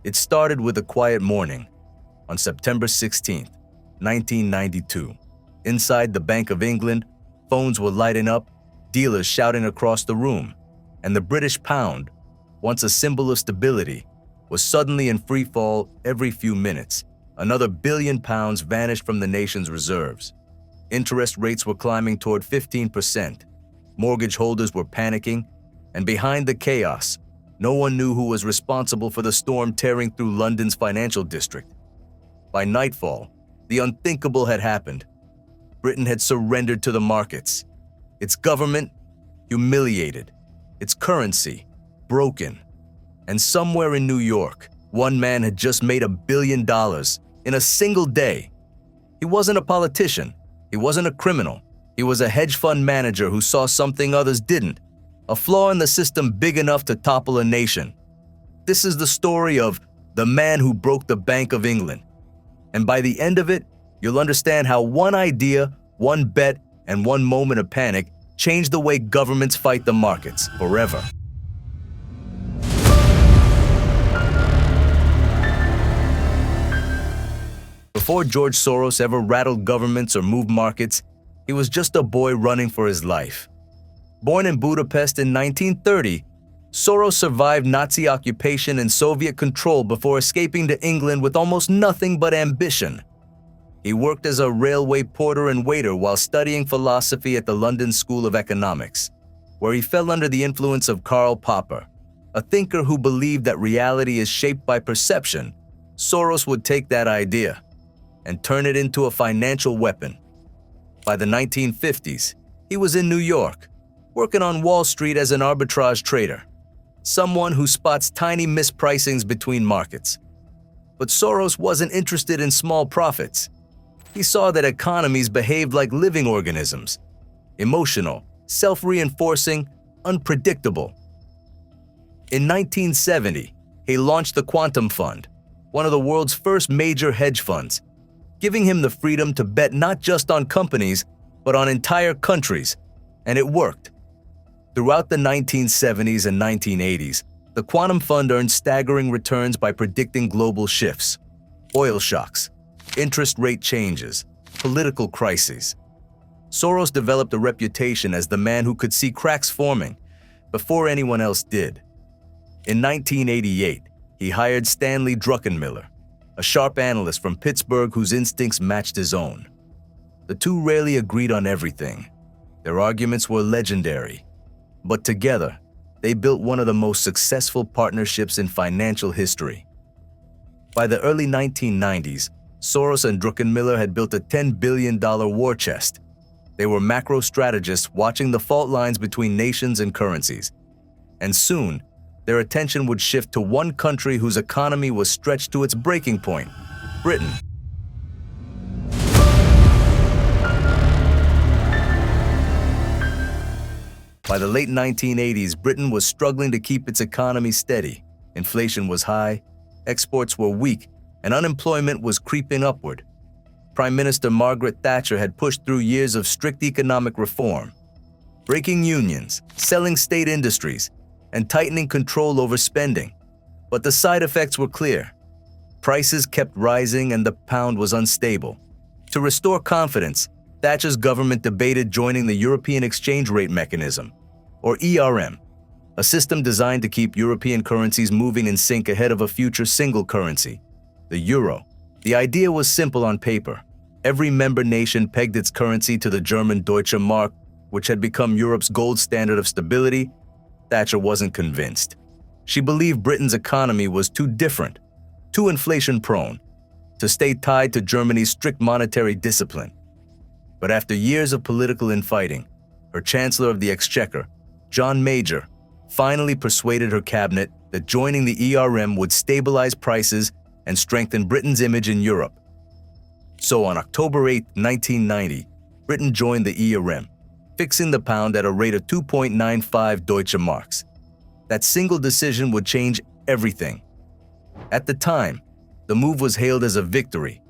It started with a quiet morning on September 16, 1992. Inside the Bank of England, phones were lighting up, dealers shouting across the room, and the British pound, once a symbol of stability, was suddenly in free fall every few minutes. Another £1 billion vanished from the nation's reserves. Interest rates were climbing toward 15%. Mortgage holders were panicking, and behind the chaos, no one knew who was responsible for the storm tearing through London's financial district. By nightfall, the unthinkable had happened. Britain had surrendered to the markets. Its government, humiliated. Its currency, broken. And somewhere in New York, one man had just made $1 billion in a single day. He wasn't a politician. He wasn't a criminal. He was a hedge fund manager who saw something others didn't, a flaw in the system big enough to topple a nation. This is the story of the man who broke the Bank of England. And by the end of it, you'll understand how one idea, one bet, and one moment of panic changed the way governments fight the markets forever. Before George Soros ever rattled governments or moved markets, he was just a boy running for his life. Born in Budapest in 1930, Soros survived Nazi occupation and Soviet control before escaping to England with almost nothing but ambition. He worked as a railway porter and waiter while studying philosophy at the London School of Economics, where he fell under the influence of Karl Popper, a thinker who believed that reality is shaped by perception. Soros would take that idea and turn it into a financial weapon. By the 1950s, he was in New York, working on Wall Street as an arbitrage trader, someone who spots tiny mispricings between markets. But Soros wasn't interested in small profits. He saw that economies behaved like living organisms, emotional, self-reinforcing, unpredictable. In 1970, he launched the Quantum Fund, one of the world's first major hedge funds, giving him the freedom to bet not just on companies, but on entire countries, and it worked. Throughout the 1970s and 1980s, the Quantum Fund earned staggering returns by predicting global shifts, oil shocks, interest rate changes, political crises. Soros developed a reputation as the man who could see cracks forming before anyone else did. In 1988, he hired Stanley Druckenmiller, a sharp analyst from Pittsburgh whose instincts matched his own. The two rarely agreed on everything. Their arguments were legendary. But together, they built one of the most successful partnerships in financial history. By the early 1990s, Soros and Druckenmiller had built a $10 billion war chest. They were macro strategists watching the fault lines between nations and currencies. And soon, their attention would shift to one country whose economy was stretched to its breaking point: Britain. By the late 1980s, Britain was struggling to keep its economy steady. Inflation was high, exports were weak, and unemployment was creeping upward. Prime Minister Margaret Thatcher had pushed through years of strict economic reform, breaking unions, selling state industries, and tightening control over spending. But the side effects were clear. Prices kept rising and the pound was unstable. To restore confidence, Thatcher's government debated joining the European Exchange Rate Mechanism, or ERM, a system designed to keep European currencies moving in sync ahead of a future single currency, the euro. The idea was simple on paper. Every member nation pegged its currency to the German Deutsche Mark, which had become Europe's gold standard of stability. Thatcher wasn't convinced. She believed Britain's economy was too different, too inflation-prone, to stay tied to Germany's strict monetary discipline. But after years of political infighting, her Chancellor of the Exchequer, John Major, finally persuaded her cabinet that joining the ERM would stabilize prices and strengthen Britain's image in Europe. So on October 8, 1990, Britain joined the ERM, fixing the pound at a rate of 2.95 Deutsche Marks. That single decision would change everything. At the time, the move was hailed as a victory.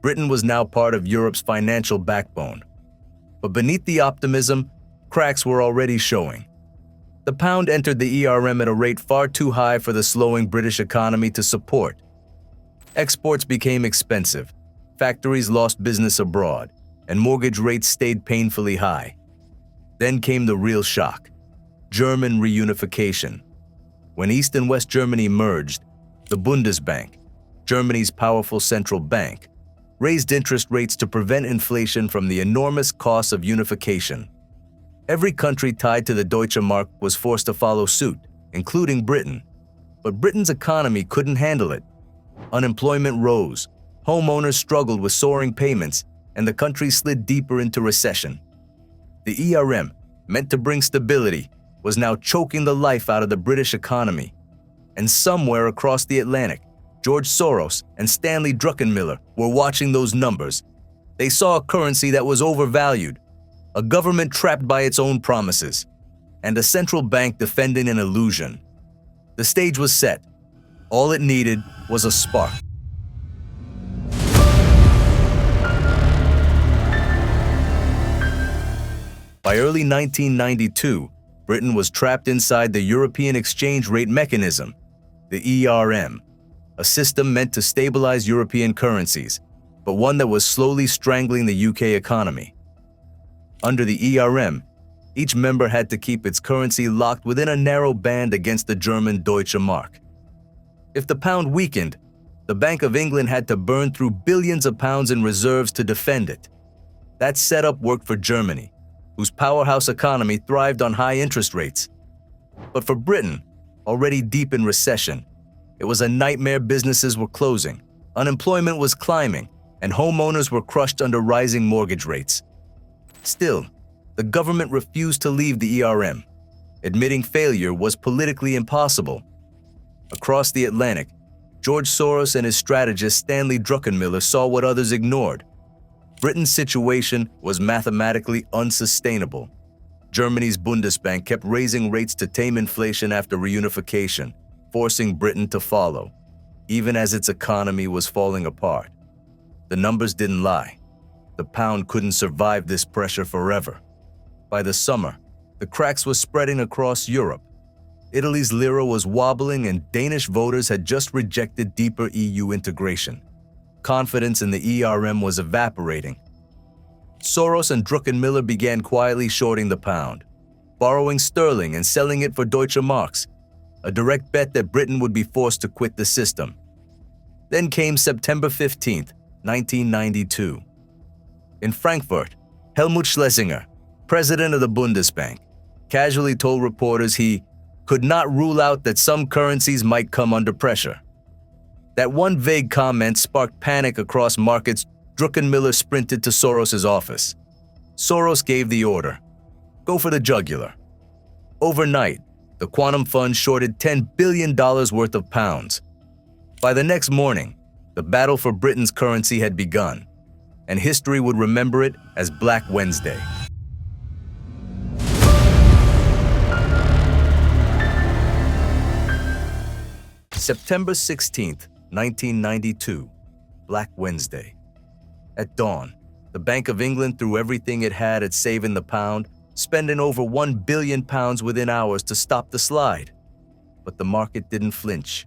Britain was now part of Europe's financial backbone. But beneath the optimism, cracks were already showing. The pound entered the ERM at a rate far too high for the slowing British economy to support. Exports became expensive, factories lost business abroad, and mortgage rates stayed painfully high. Then came the real shock: German reunification. When East and West Germany merged, the Bundesbank, Germany's powerful central bank, raised interest rates to prevent inflation from the enormous costs of unification. Every country tied to the Deutsche Mark was forced to follow suit, including Britain. But Britain's economy couldn't handle it. Unemployment rose, homeowners struggled with soaring payments, and the country slid deeper into recession. The ERM, meant to bring stability, was now choking the life out of the British economy. And somewhere across the Atlantic, George Soros and Stanley Druckenmiller were watching those numbers. They saw a currency that was overvalued, a government trapped by its own promises, and a central bank defending an illusion. The stage was set. All it needed was a spark. By early 1992, Britain was trapped inside the European Exchange Rate Mechanism, the ERM, a system meant to stabilize European currencies, but one that was slowly strangling the UK economy. Under the ERM, each member had to keep its currency locked within a narrow band against the German Deutsche Mark. If the pound weakened, the Bank of England had to burn through billions of pounds in reserves to defend it. That setup worked for Germany, whose powerhouse economy thrived on high interest rates. But for Britain, already deep in recession, it was a nightmare. Businesses were closing, unemployment was climbing, and homeowners were crushed under rising mortgage rates. Still, the government refused to leave the ERM. Admitting failure was politically impossible. Across the Atlantic, George Soros and his strategist Stanley Druckenmiller saw what others ignored. Britain's situation was mathematically unsustainable. Germany's Bundesbank kept raising rates to tame inflation after reunification, forcing Britain to follow, even as its economy was falling apart. The numbers didn't lie. The pound couldn't survive this pressure forever. By the summer, the cracks were spreading across Europe. Italy's lira was wobbling, and Danish voters had just rejected deeper EU integration. Confidence in the ERM was evaporating. Soros and Druckenmiller began quietly shorting the pound, borrowing sterling and selling it for Deutsche Marks, a direct bet that Britain would be forced to quit the system. Then came September 15, 1992. In Frankfurt, Helmut Schlesinger, president of the Bundesbank, casually told reporters he could not rule out that some currencies might come under pressure. That one vague comment sparked panic across markets. Druckenmiller sprinted to Soros's office. Soros gave the order: go for the jugular. Overnight, the quantum fund shorted $10 billion worth of pounds. By the next morning, the battle for Britain's currency had begun, and history would remember it as Black Wednesday. September 16, 1992, Black Wednesday. At dawn, the Bank of England threw everything it had at saving the pound, spending over £1 billion within hours to stop the slide. But the market didn't flinch.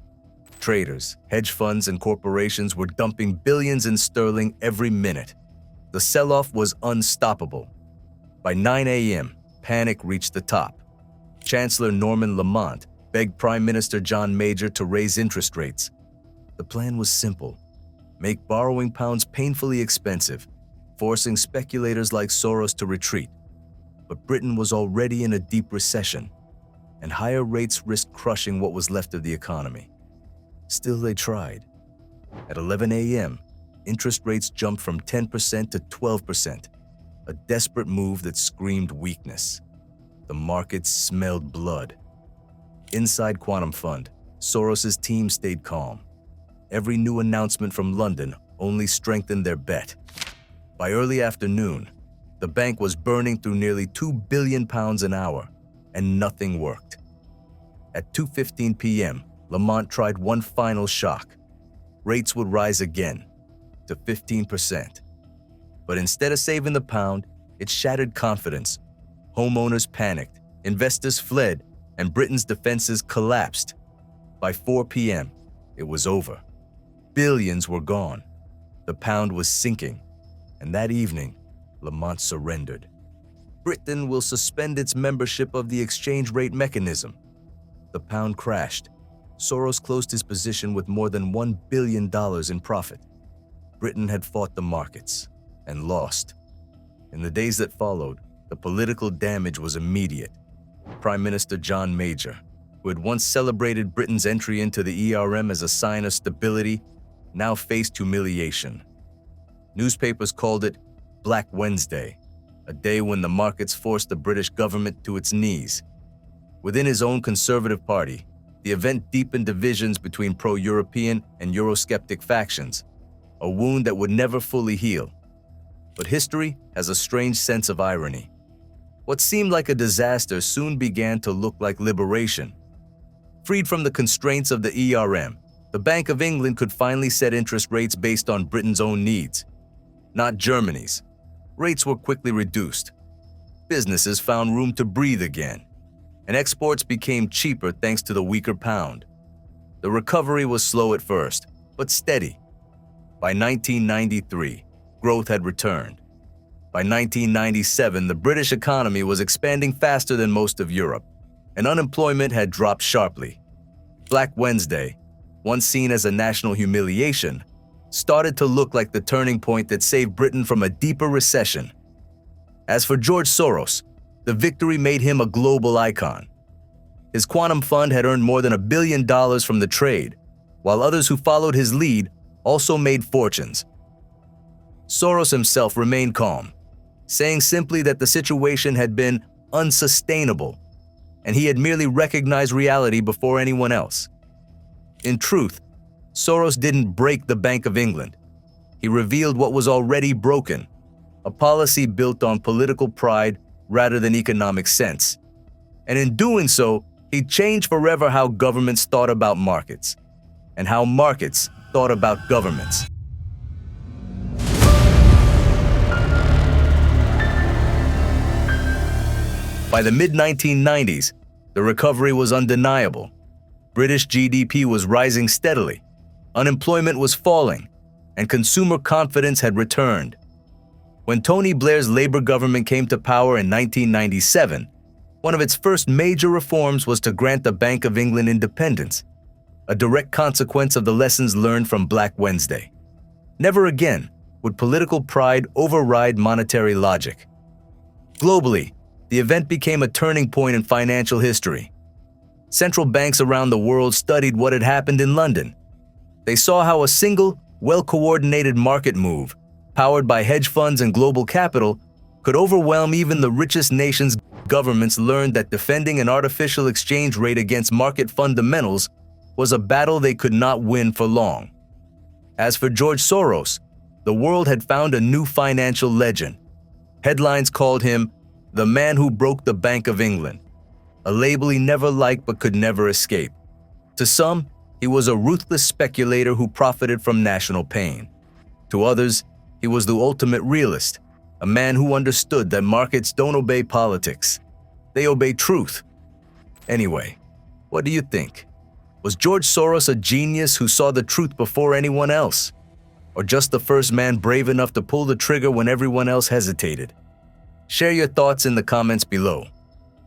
Traders, hedge funds, and corporations were dumping billions in sterling every minute. The sell-off was unstoppable. By 9 a.m., panic reached the top. Chancellor Norman Lamont begged Prime Minister John Major to raise interest rates. The plan was simple: make borrowing pounds painfully expensive, forcing speculators like Soros to retreat. But Britain was already in a deep recession, and higher rates risked crushing what was left of the economy. Still, they tried. At 11 a.m., interest rates jumped from 10% to 12%, a desperate move that screamed weakness. The markets smelled blood. Inside Quantum Fund, Soros's team stayed calm. Every new announcement from London only strengthened their bet. By early afternoon, the bank was burning through nearly £2 billion an hour, and nothing worked. At 2:15 p.m., Lamont tried one final shock. Rates would rise again, to 15%. But instead of saving the pound, it shattered confidence. Homeowners panicked, investors fled, and Britain's defenses collapsed. By 4 p.m., it was over. Billions were gone. The pound was sinking, and that evening, Lamont surrendered. Britain will suspend its membership of the exchange rate mechanism. The pound crashed. Soros closed his position with more than $1 billion in profit. Britain had fought the markets and lost. In the days that followed, the political damage was immediate. Prime Minister John Major, who had once celebrated Britain's entry into the ERM as a sign of stability, now faced humiliation. Newspapers called it Black Wednesday, a day when the markets forced the British government to its knees. Within his own Conservative Party, the event deepened divisions between pro-European and Eurosceptic factions, a wound that would never fully heal. But history has a strange sense of irony. What seemed like a disaster soon began to look like liberation. Freed from the constraints of the ERM, the Bank of England could finally set interest rates based on Britain's own needs, not Germany's. Rates were quickly reduced. Businesses found room to breathe again, and exports became cheaper thanks to the weaker pound. The recovery was slow at first, but steady. By 1993, growth had returned. By 1997, the British economy was expanding faster than most of Europe, and unemployment had dropped sharply. Black Wednesday, once seen as a national humiliation, started to look like the turning point that saved Britain from a deeper recession. As for George Soros, the victory made him a global icon. His quantum fund had earned more than $1 billion from the trade, while others who followed his lead also made fortunes. Soros himself remained calm, saying simply that the situation had been unsustainable, and he had merely recognized reality before anyone else. In truth, Soros didn't break the Bank of England. He revealed what was already broken, a policy built on political pride rather than economic sense. And in doing so, he changed forever how governments thought about markets, and how markets thought about governments. By the mid-1990s, the recovery was undeniable. British GDP was rising steadily, unemployment was falling, and consumer confidence had returned. When Tony Blair's Labour government came to power in 1997, one of its first major reforms was to grant the Bank of England independence, a direct consequence of the lessons learned from Black Wednesday. Never again would political pride override monetary logic. Globally, the event became a turning point in financial history. Central banks around the world studied what had happened in London. They saw how a single, well-coordinated market move, powered by hedge funds and global capital, could overwhelm even the richest nations. Governments learned that defending an artificial exchange rate against market fundamentals was a battle they could not win for long. As for George Soros, the world had found a new financial legend. Headlines called him the man who broke the Bank of England, a label he never liked but could never escape. To some, he was a ruthless speculator who profited from national pain. To others, he was the ultimate realist, a man who understood that markets don't obey politics. They obey truth. Anyway, what do you think? Was George Soros a genius who saw the truth before anyone else? Or just the first man brave enough to pull the trigger when everyone else hesitated? Share your thoughts in the comments below.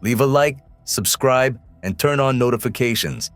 Leave a like, subscribe, and turn on notifications